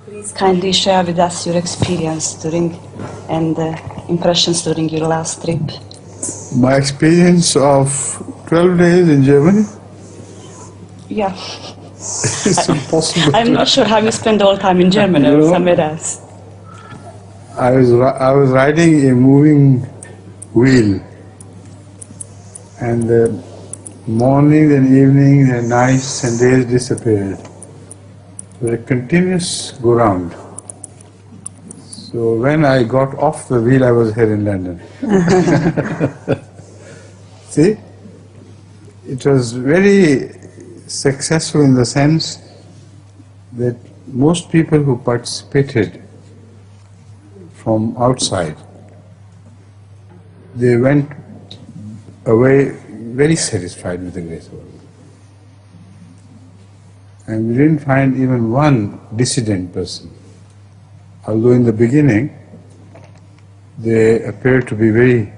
Please kindly share with us your experience during and impressions during your last trip. My experience of 12 days in Germany? Yeah. It's impossible. I'm not sure how you spend all time in Germany or somewhere else. I was riding a moving wheel, and the mornings and evenings and nights and days disappeared. It was a continuous go round. So when I got off the wheel, I was here in London. See, it was very successful in the sense that most people who participated from outside, they went away very satisfied with the grace of Allah. And we didn't find even one dissident person. Although in the beginning, they appeared to be very,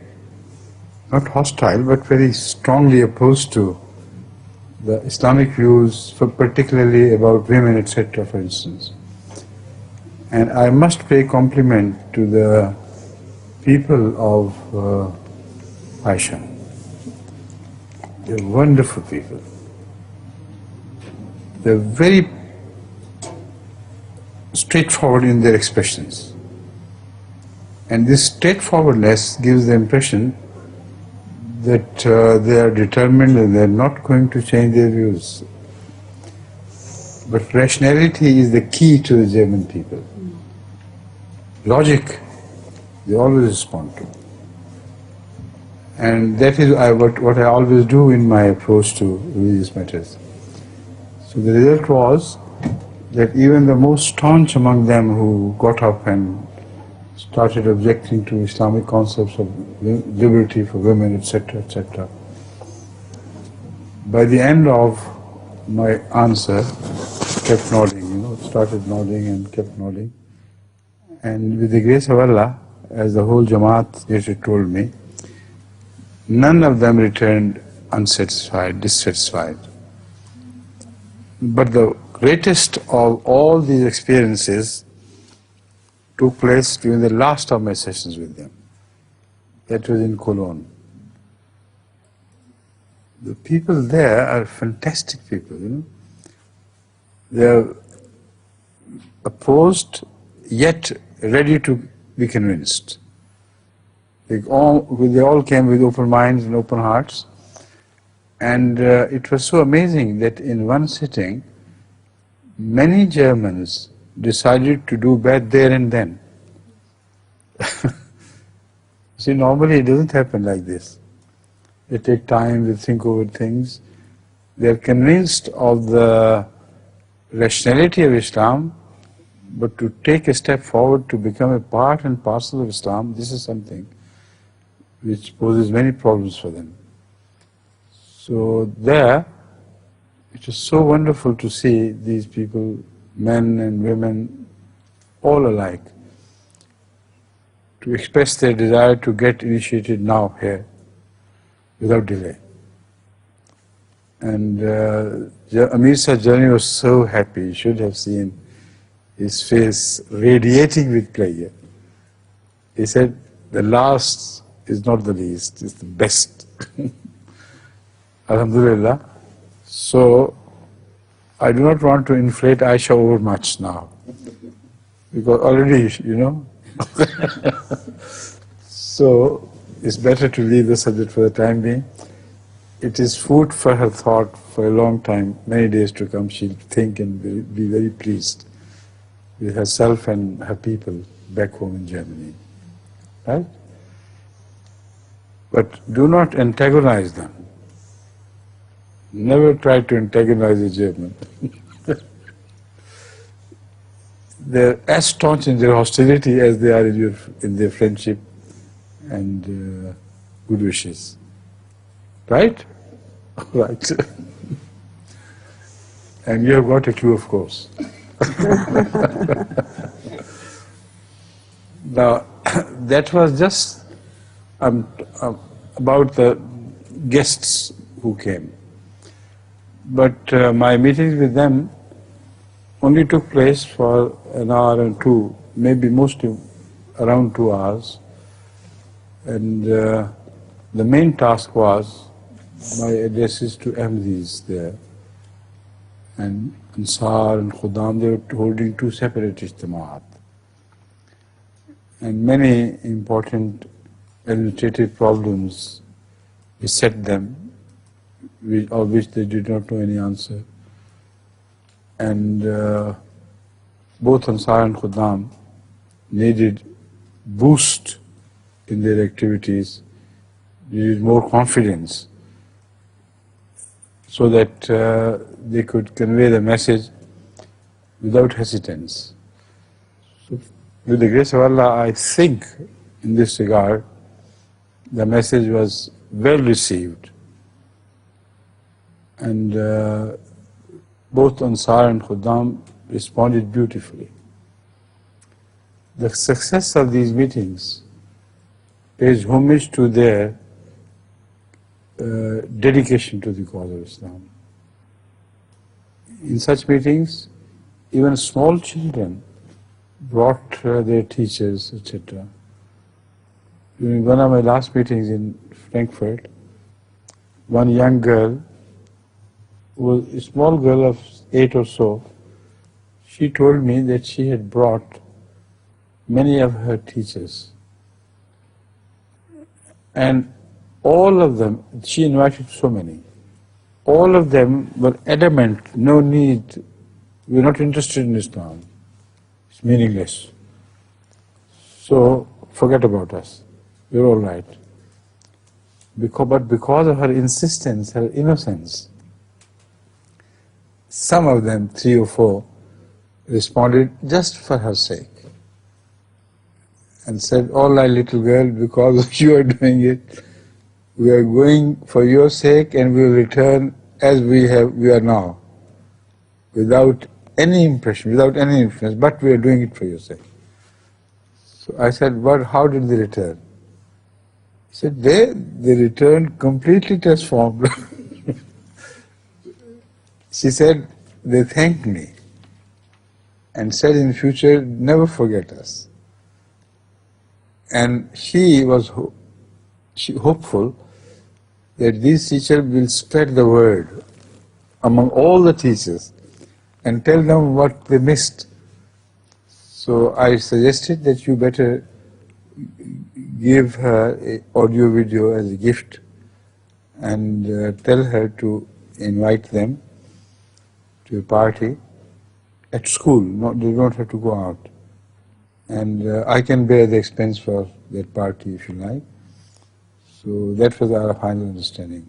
not hostile, but very strongly opposed to the Islamic views, particularly about women, etc., for instance. And I must pay compliment to the people of Aisha. They're wonderful people. They're very straightforward in their expressions. And this straightforwardness gives the impression that they are determined and they're not going to change their views. But rationality is the key to the German people. Logic, they always respond to. And that is what I always do in my approach to religious matters. So the result was that even the most staunch among them who got up and started objecting to Islamic concepts of liberty for women, etc., by the end of my answer, kept nodding, started nodding and kept nodding. And with the grace of Allah, as the whole Jamaat later told me, none of them returned unsatisfied, dissatisfied. But the greatest of all these experiences took place during the last of my sessions with them. That was in Cologne. The people there are fantastic people, They are opposed yet ready to be convinced. They all came with open minds and open hearts. And it was so amazing that in one sitting, many Germans decided to do bad there and then. See, normally it doesn't happen like this. They take time, they think over things. They are convinced of the rationality of Islam, but to take a step forward to become a part and parcel of Islam, this is something which poses many problems for them. So there, it was so wonderful to see these people, men and women, all alike, to express their desire to get initiated now here, without delay. And Amir Sah's journey was so happy. You should have seen his face radiating with pleasure. He said, the last is not the least, it's the best. Alhamdulillah. So, I do not want to inflate Aisha over much now, because already, So, it's better to leave the subject for the time being. It is food for her thought for a long time, many days to come. She'll think and be very pleased with herself and her people back home in Germany. Right? But do not antagonize them. Never try to antagonize a German. They're as staunch in their hostility as they are in their friendship and good wishes. Right? Right. And you have got a clue, of course. Now, that was just about the guests who came. But my meetings with them only took place for an hour and two, maybe mostly around 2 hours. And the main task was my addresses to Ahmadis there. And Ansar and Khudam, they were holding 2 separate ijtimaat. And many important administrative problems beset them, of which they did not know any answer. And both Ansar and Khudam needed boost in their activities, needed more confidence, so that they could convey the message without hesitance. So, with the grace of Allah, I think in this regard, the message was well received. And both Ansar and Khudam responded beautifully. The success of these meetings pays homage to their dedication to the cause of Islam. In such meetings, even small children brought their teachers, etc. During one of my last meetings in Frankfurt, one young girl, who was a small girl of 8 or so, she told me that she had brought many of her teachers. And all of them, she invited so many, all of them were adamant, no need, we're not interested in Islam, it's meaningless. So forget about us, we're all right. But because of her insistence, her innocence, some of them, 3 or 4, responded just for her sake and said, all right, little girl, because you are doing it, we are going for your sake and we will return as we are now, without any impression, without any influence, but we are doing it for your sake. So I said, but how did they return? He said, they returned completely transformed. She said, they thanked me and said in future, never forget us. And she was hopeful that these teachers will spread the word among all the teachers and tell them what they missed. So I suggested that you better give her an audio video as a gift and tell her to invite them to a party at school. They don't have to go out. And I can bear the expense for that party if you like. So that was our final understanding.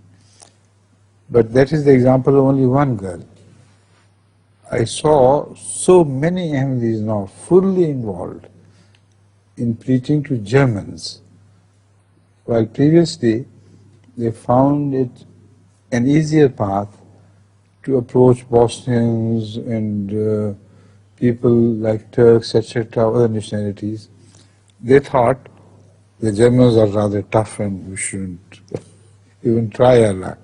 But that is the example of only one girl. I saw so many Ahmadis now fully involved in preaching to Germans, while previously they found it an easier path to approach Bosnians and people like Turks, etc., other nationalities. They thought the Germans are rather tough and we shouldn't even try our luck.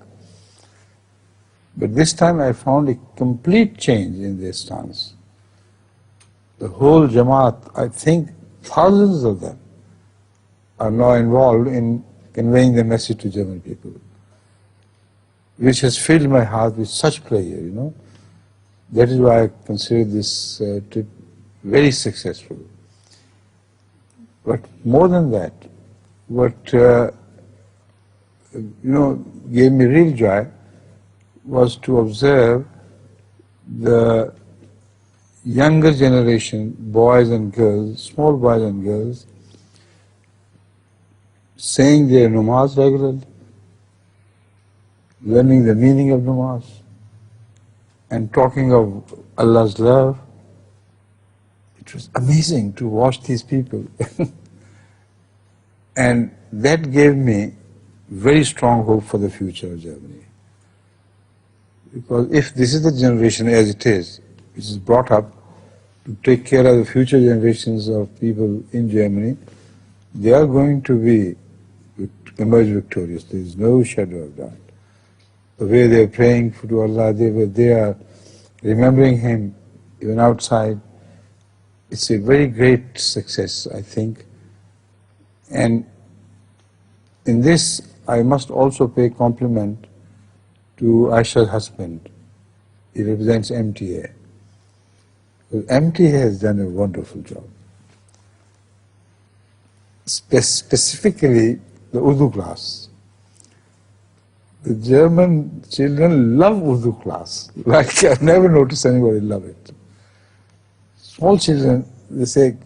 But this time I found a complete change in their stance. The whole Jamaat, I think thousands of them, are now involved in conveying the message to German people, which has filled my heart with such pleasure, That is why I consider this trip very successful. But more than that, what gave me real joy was to observe the younger generation, boys and girls, small boys and girls, saying their namaz regularly, learning the meaning of namaz, and talking of Allah's love. It was amazing to watch these people. And that gave me very strong hope for the future of Germany. Because if this is the generation as it is, which is brought up to take care of the future generations of people in Germany, they are going to emerge victorious. There is no shadow of doubt. The way they are praying to Allah, they are remembering Him even outside. It's a very great success, I think. And in this, I must also pay compliment to Aisha's husband. He represents MTA. Well, MTA has done a wonderful job. Specifically, the Urdu class. The German children love Urdu class. Like, I've never noticed anybody love it. Small children, they say,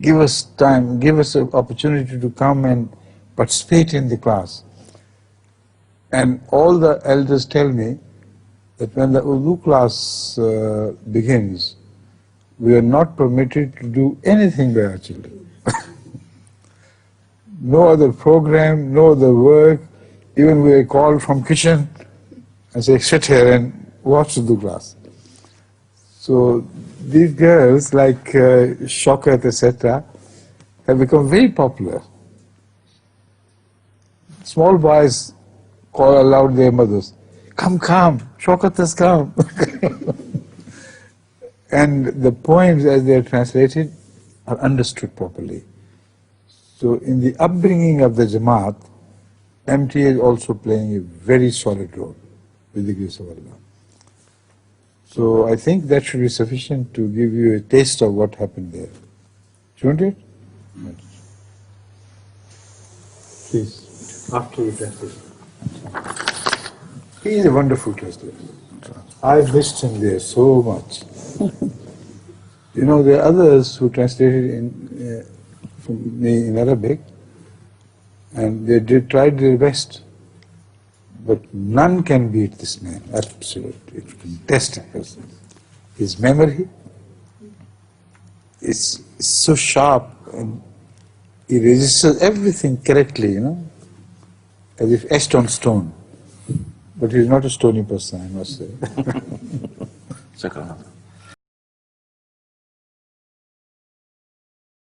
give us time, give us an opportunity to come and participate in the class. And all the elders tell me that when the Urdu class begins, we are not permitted to do anything by our children. No other program, no other work. Even we are called from kitchen and say, sit here and watch Urdu class. So these girls like Shaukat, etc., have become very popular. Small boys call aloud their mothers, come, Shaukat has come. And the poems as they are translated are understood properly. So in the upbringing of the Jamaat, MTA is also playing a very solid role with the grace of Allah. So I think that should be sufficient to give you a taste of what happened there. Shouldn't it? Yes. Please, after you translate. He is a wonderful translator. I missed him there so much. You know, there are others who translated from me in Arabic, and they tried their best. But none can beat this man, absolutely. It's a fantastic person. His memory is so sharp, and he registers everything correctly, you know, as if etched on stone. But he's not a stony person, I must say.